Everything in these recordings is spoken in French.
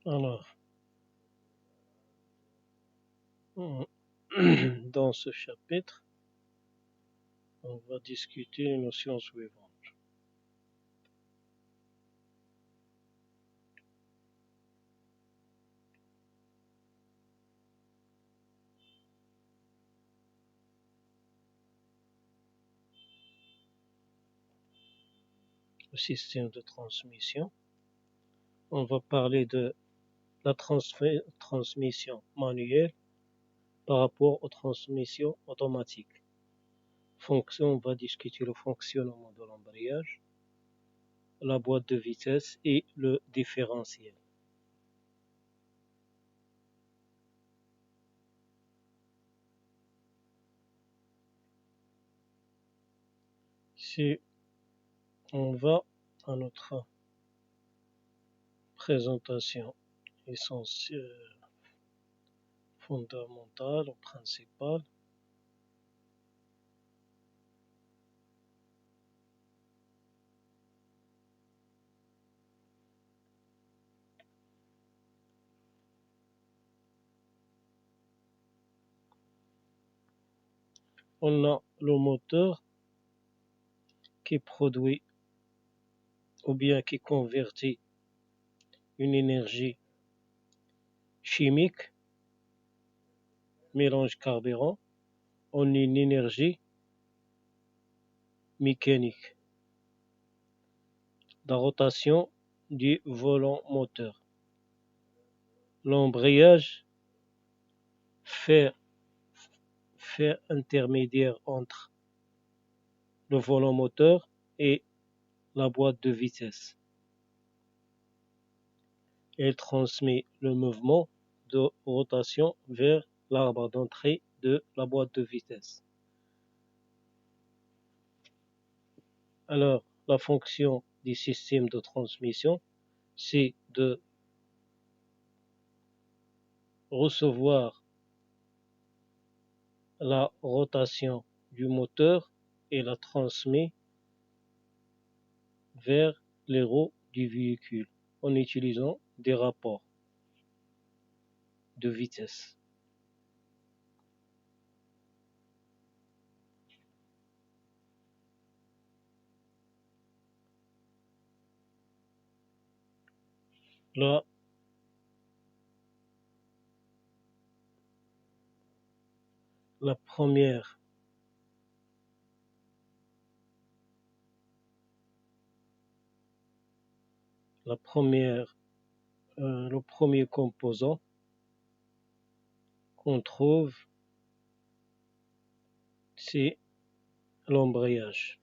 Alors, dans ce chapitre, on va discuter les notions suivantes. Le système de transmission. On va parler de la transmission manuelle par rapport aux transmissions automatiques. On va discuter le fonctionnement de l'embrayage, la boîte de vitesse et le différentiel. Si on va à notre présentation essentielle, fondamentale ou principale, on a le moteur qui produit ou bien qui convertit une énergie chimique, mélange carburant, en une énergie mécanique. La rotation du volant moteur. L'embrayage fait intermédiaire entre le volant moteur et la boîte de vitesse. Elle transmet le mouvement de rotation vers l'arbre d'entrée de la boîte de vitesse. Alors, la fonction du système de transmission, c'est de recevoir la rotation du moteur et la transmet vers les roues du véhicule en utilisant des rapports de vitesse. La, la première le premier composant qu'on trouve, c'est l'embrayage.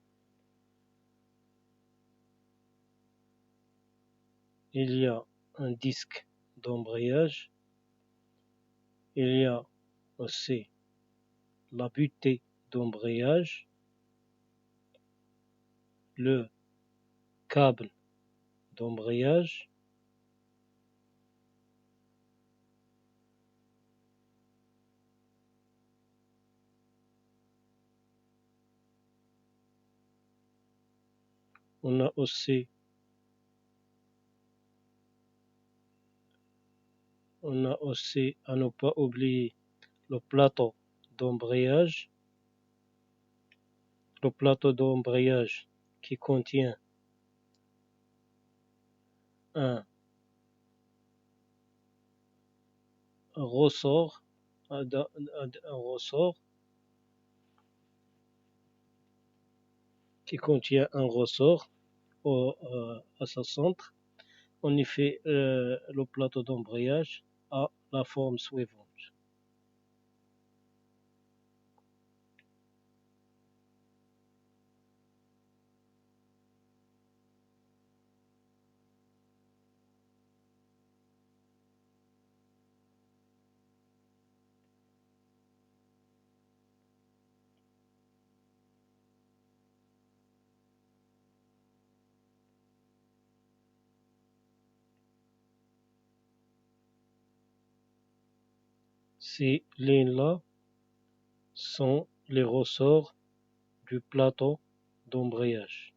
Il y a un disque d'embrayage, il y a aussi la butée d'embrayage, le câble d'embrayage, on a aussi à ne pas oublier le plateau d'embrayage, qui contient un ressort, qui contient un ressort à sa centre. En effet, le plateau d'embrayage a la forme suivante. Ces lignes-là sont les ressorts du plateau d'embrayage.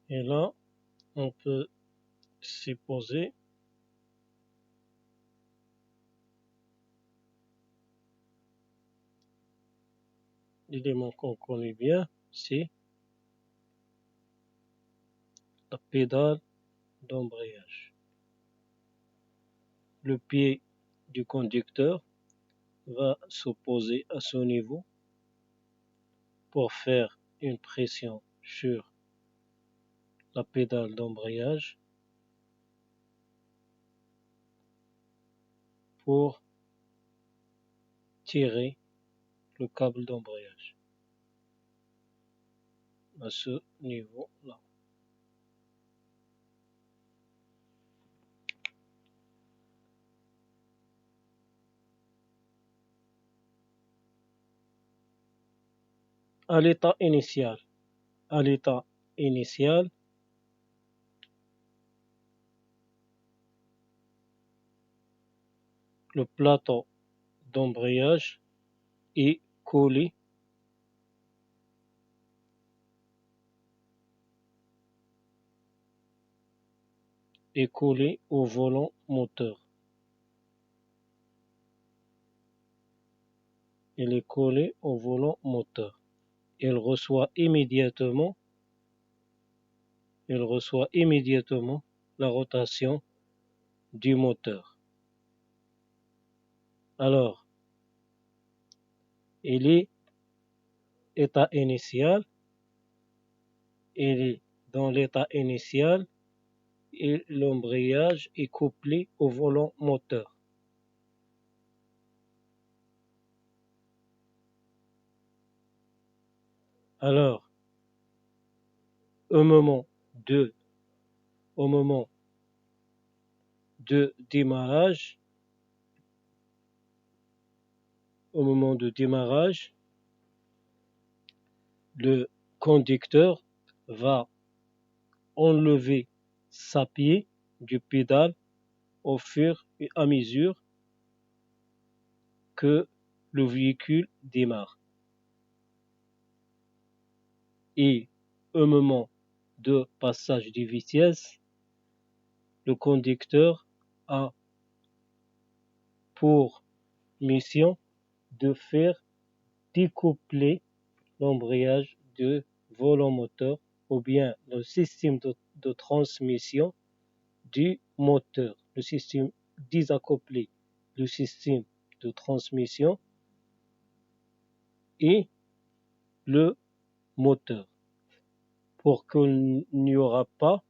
Et là, on peut supposer l'élément qu'on connaît bien, c'est la pédale d'embrayage. Le pied du conducteur va s'opposer à ce niveau pour faire une pression sur la pédale d'embrayage pour tirer le câble d'embrayage à ce niveau-là. À l'état initial, le plateau d'embrayage est collé au volant moteur. Il est collé au volant moteur. Il reçoit immédiatement la rotation du moteur. Alors, il est état initial, il est dans l'état initial et l'embrayage est couplé au volant moteur. Alors, au moment de démarrage, le conducteur va enlever sa pied du pédale au fur et à mesure que le véhicule démarre. Et au moment de passage de vitesse, le conducteur a pour mission de faire découpler l'embrayage du volant moteur ou bien le système de transmission du moteur, le système désaccouplé, le système de transmission et le moteur pour qu'il n'y aura pas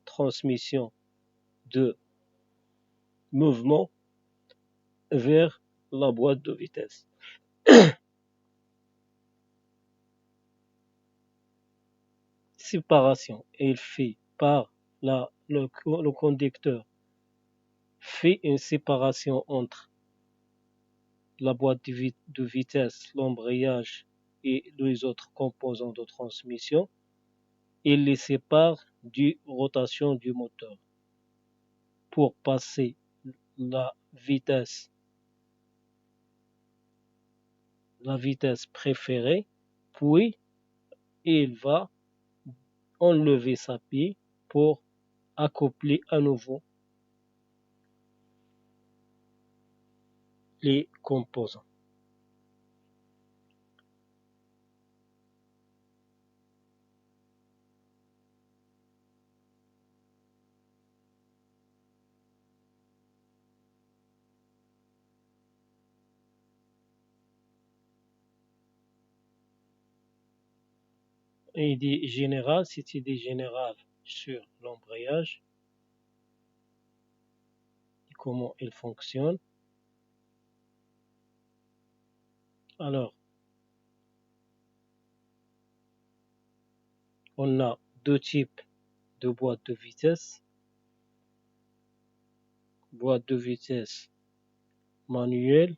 transmission de mouvement vers la boîte de vitesse. Séparation est faite par le conducteur fait une séparation entre la boîte de vitesse, l'embrayage et les autres composants de transmission. Il les sépare du rotation du moteur pour passer la vitesse préférée, puis il va enlever sa pie pour accoupler à nouveau les composants. Et idée générale, c'est idée générale sur l'embrayage et comment il fonctionne. Alors, on a deux types de boîtes de vitesse. Boîte de vitesse manuelle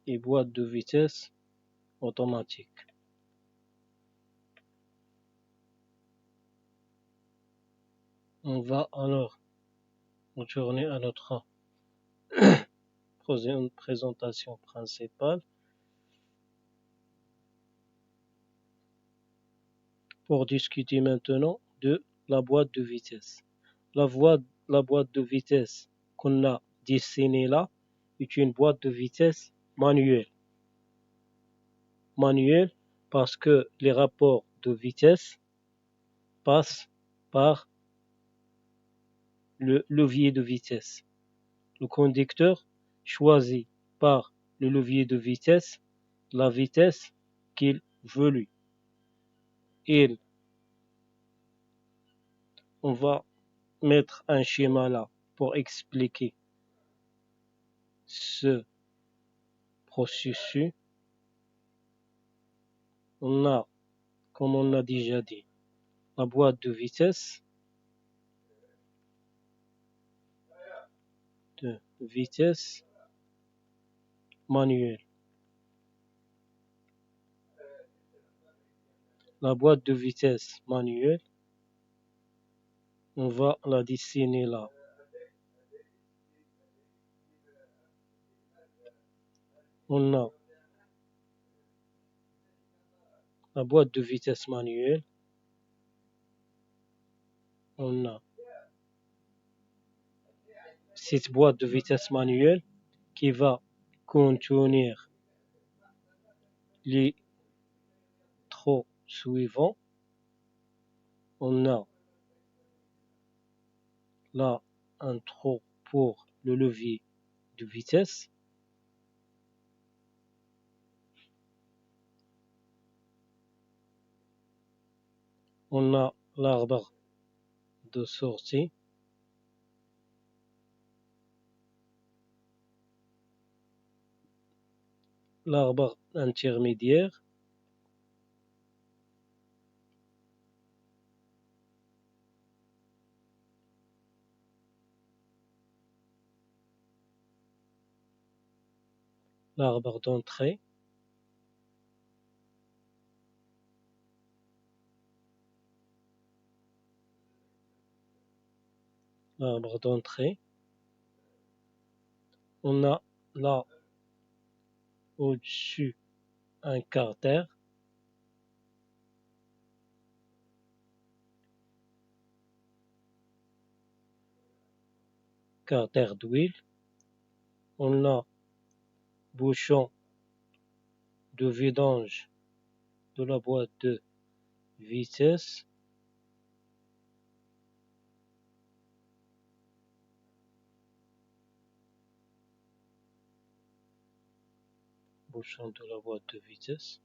et boîte de vitesse automatique. On va alors retourner à notre présentation principale. pour discuter maintenant de la boîte de vitesse. La boîte de vitesse qu'on a dessinée là est une boîte de vitesse manuelle. Manuelle parce que les rapports de vitesse passent par le levier de vitesse. Le conducteur choisit par le levier de vitesse la vitesse qu'il veut lui. Et on va mettre un schéma là pour expliquer ce processus. On a, comme on a déjà dit, la boîte de vitesse manuelle. La boîte de vitesse manuelle, on va la dessiner là. On a la boîte de vitesse manuelle. On a cette boîte de vitesse manuelle qui va contenir les trous suivants. On a là un trou pour le levier de vitesse. On a l'arbre de sortie. L'arbre intermédiaire. L'arbre d'entrée. L'arbre d'entrée. On a là au-dessus un carter. Carter d'huile. On a bouchon de vidange de la boîte de vitesse. Bouchon de la boîte de vitesse.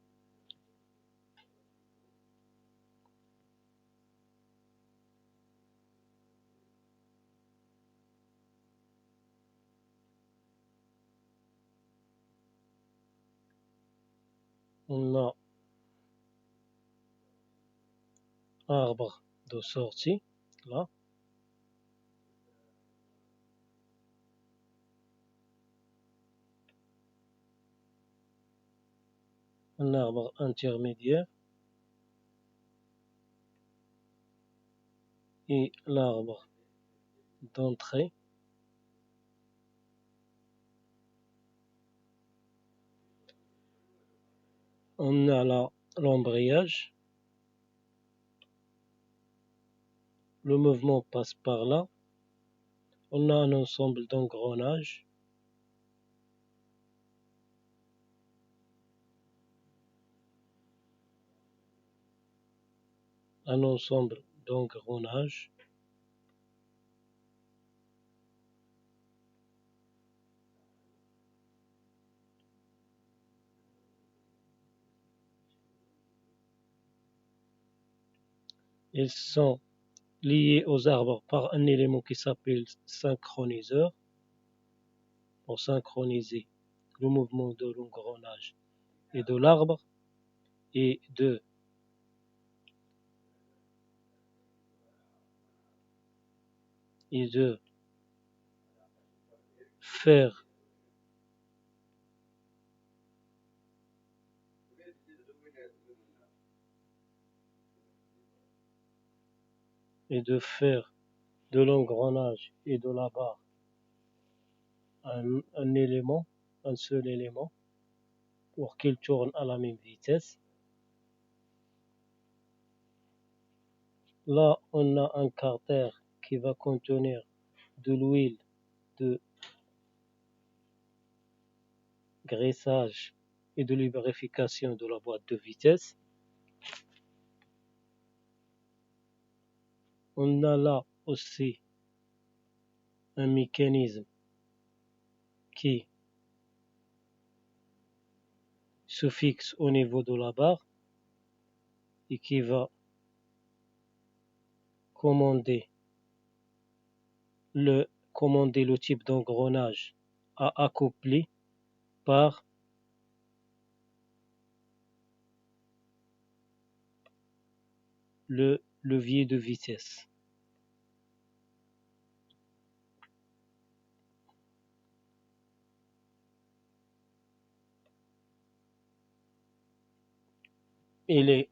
On a arbre de sortie, là. Un arbre intermédiaire. Et l'arbre d'entrée. On a là l'embrayage. Le mouvement passe par là. On a un ensemble d'engrenages. Un ensemble d'engrenages. Ils sont liés aux arbres par un élément qui s'appelle synchroniseur pour synchroniser le mouvement de l'engrenage et de l'arbre et de faire de l'engrenage et de la barre un élément, un seul élément, pour qu'il tourne à la même vitesse. Là, on a un carter qui va contenir de l'huile de graissage et de lubrification de la boîte de vitesse. On a là aussi un mécanisme qui se fixe au niveau de la barre et qui va commander le type d'engrenage à accoupler par le levier de vitesse. Il est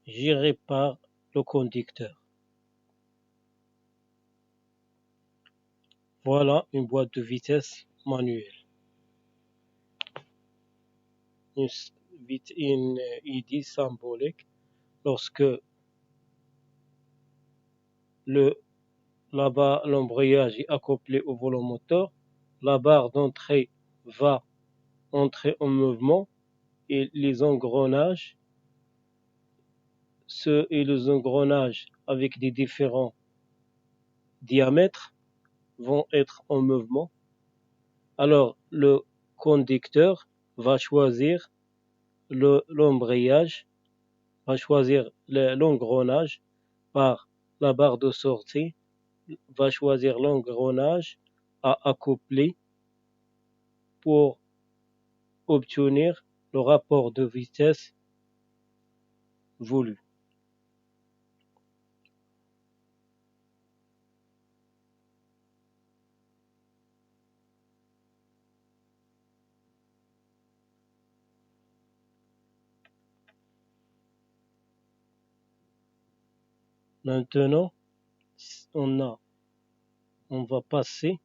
géré par le conducteur. Voilà une boîte de vitesse manuelle. Une idée symbolique lorsque l'embrayage est accouplé au volant moteur, la barre d'entrée va entrer en mouvement et les engrenages avec des différents diamètres vont être en mouvement. Alors le conducteur va choisir l'embrayage, va choisir l'engrenage par la barre de sortie, va choisir l'engrenage à accoupler pour obtenir le rapport de vitesse voulu. Maintenant, on va passer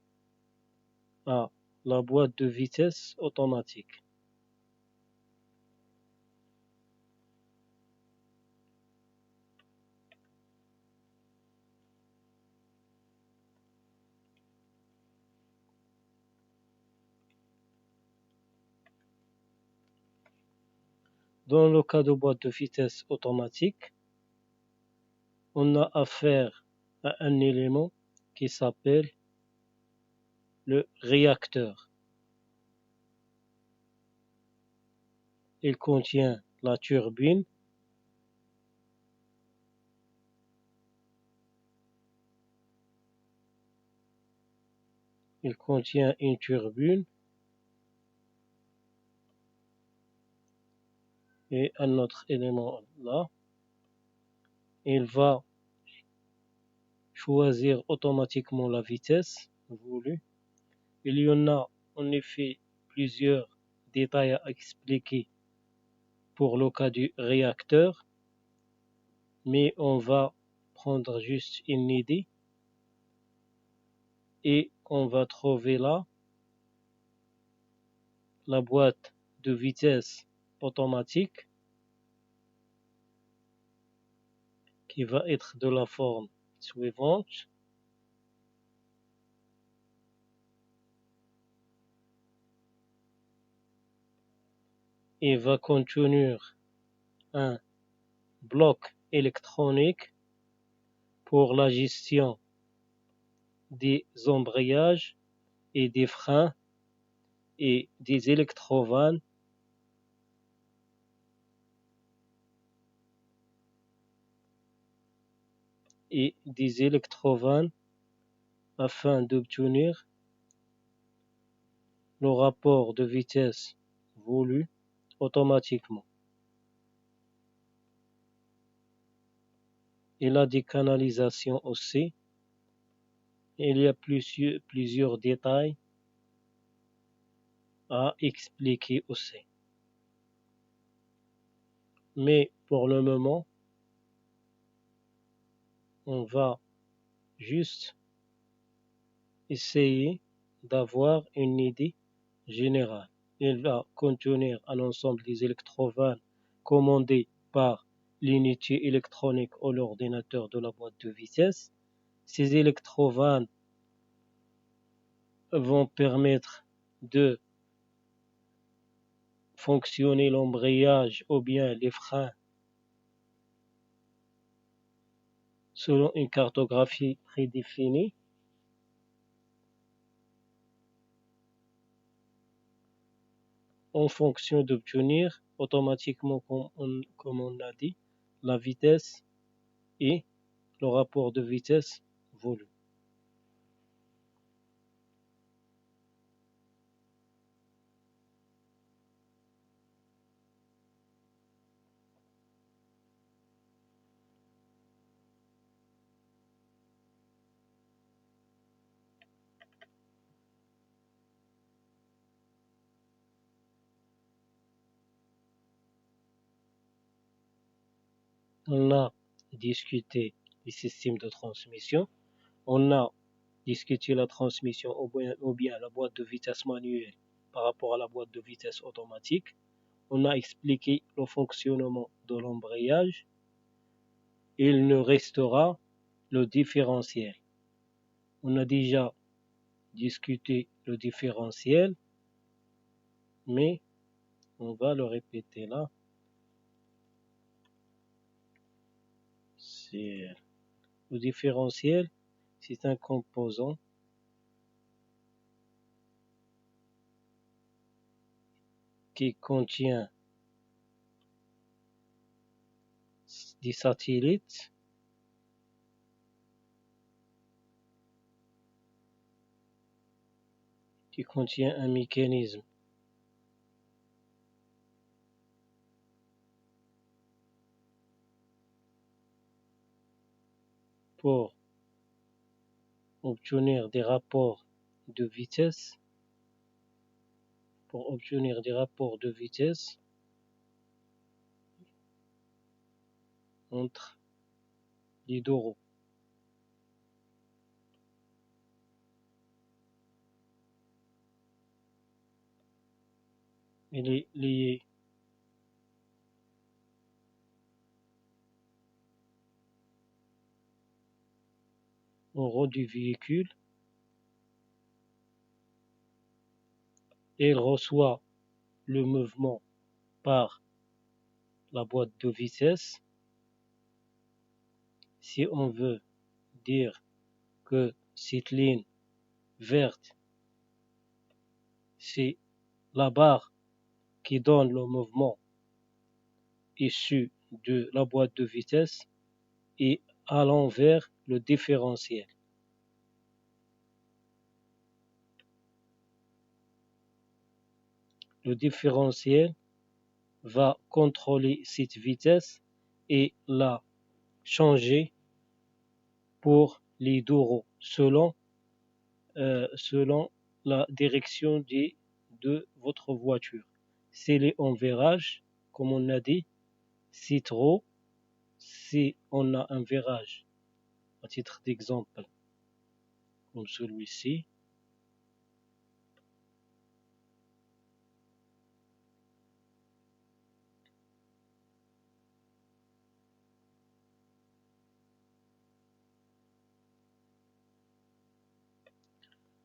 à la boîte de vitesse automatique. Dans le cas de boîte de vitesse automatique, on a affaire à un élément qui s'appelle le réacteur. Il contient la turbine, il contient une turbine et un autre élément là. Il va choisir automatiquement la vitesse voulue. Il y en a en effet plusieurs détails à expliquer pour le cas du réacteur, mais on va prendre juste une idée et on va trouver là la boîte de vitesse automatique qui va être de la forme suivante. Il va contenir un bloc électronique pour la gestion des embrayages et des freins et des électrovannes afin d'obtenir le rapport de vitesse voulu automatiquement. Il a des canalisations aussi. Il y a plusieurs détails à expliquer aussi. Mais pour le moment, on va juste essayer d'avoir une idée générale. Il va contenir un ensemble des électrovannes commandés par l'unité électronique ou l'ordinateur de la boîte de vitesse. Ces électrovannes vont permettre de fonctionner l'embrayage ou bien les freins selon une cartographie prédéfinie. En fonction d'obtenir automatiquement, comme on a dit, la vitesse et le rapport de vitesse volume. On a discuté les systèmes de transmission, on a discuté la transmission ou bien la boîte de vitesse manuelle par rapport à la boîte de vitesse automatique. On a expliqué le fonctionnement de l'embrayage. Il nous restera le différentiel. On a déjà discuté le différentiel, mais on va le répéter là. Le différentiel, c'est un composant qui contient des satellites qui contient un mécanisme pour obtenir des rapports de vitesse, entre les deux roues. Il est lié au roue du véhicule et il reçoit le mouvement par la boîte de vitesse. Si on veut dire que cette ligne verte, c'est la barre qui donne le mouvement issu de la boîte de vitesse et à l'envers le différentiel. Le différentiel va contrôler cette vitesse et la changer pour les deux roues selon la direction de votre voiture. C'est les enverrages, comme on a dit, c'est trop. Si on a un virage, à titre d'exemple, comme celui-ci,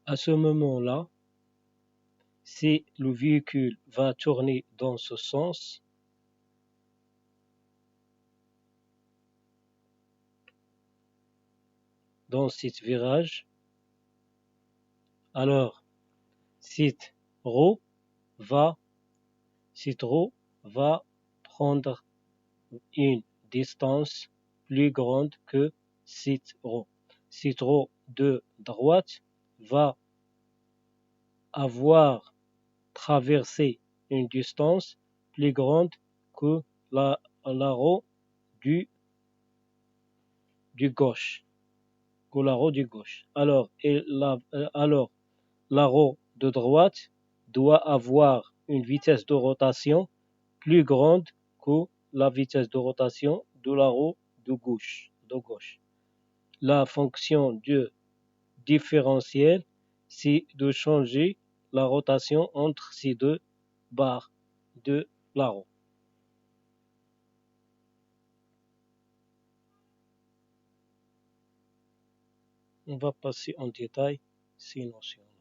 à ce moment-là, si le véhicule va tourner dans ce sens, dans ce virage, alors cette roue va prendre une distance plus grande que cette roue. Cette roue de droite va avoir traversé une distance plus grande que la roue du gauche. Alors la roue de droite doit avoir une vitesse de rotation plus grande que la vitesse de rotation de la roue de gauche. La fonction du différentiel, c'est de changer la rotation entre ces deux barres de la roue. On va passer en détail ces notions.